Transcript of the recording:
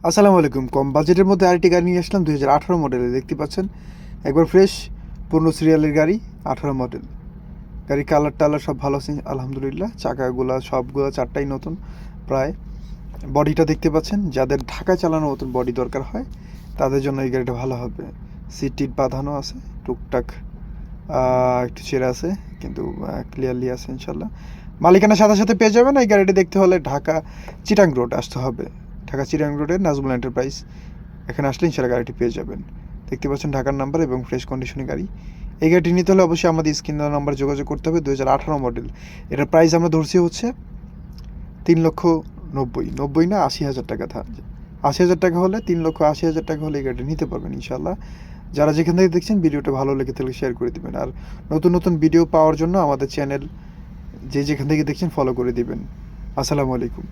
আসসালামু আলাইকুম। কম বাজেটের মধ্যে আরেকটি গাড়ি নিয়ে আসলাম 2018 মডেলের। দেখতে পাচ্ছেন একবার ফ্রেশ 15 সিরিয়ালের গাড়ি, 18 মডেল। গাড়ির কালার টালার সব ভালো আছে আলহামদুলিল্লাহ। চাকাগুলা সবগুলা চারটাই নতুন প্রায়। বডিটা দেখতে পাচ্ছেন, যাদের ঢাকায় চালানোর মতন বডি দরকার হয় তাদের জন্য এই গাড়িটা ভালো হবে। সিট টিট বাঁধানো আছে, টুকটাক একটু ছেঁড়া আছে, কিন্তু ক্লিয়ারলি আছে ইনশাল্লাহ। মালিকানার সাথে সাথে পেয়ে যাবেন। এই গাড়িটি দেখতে হলে ঢাকা চিটাং রোড আসতে হবে। ঢাকা চিটাং রোডের নাজমুল এন্টারপ্রাইজ, এখানে আসলে ইনশাল্লাহ গাড়িটি পেয়ে যাবেন। দেখতে পাচ্ছেন ঢাকার নাম্বার এবং ফ্রেশ কন্ডিশনের গাড়ি। এই গাড়িটি নিতে হলে অবশ্যই আমাদের স্ক্রিন দেওয়া নাম্বার যোগাযোগ করতে হবে। 2018 মডেল। এটার প্রাইস আমরা ধরছি হচ্ছে 3,90,000, 90 না 80,000 টাকা। 80,000 টাকা হলে, 3,80,000 টাকা হলে এই গাড়িটি নিতে পারবেন ইনশাল্লাহ। যারা যেখান থেকে দেখছেন ভিডিওটা ভালো লেগে থাকলে শেয়ার করে দিবেন। আর নতুন নতুন ভিডিও পাওয়ার জন্য আমাদের চ্যানেল যে যেখান থেকে দেখছেন ফলো করে দিবেন। আসসালামু আলাইকুম।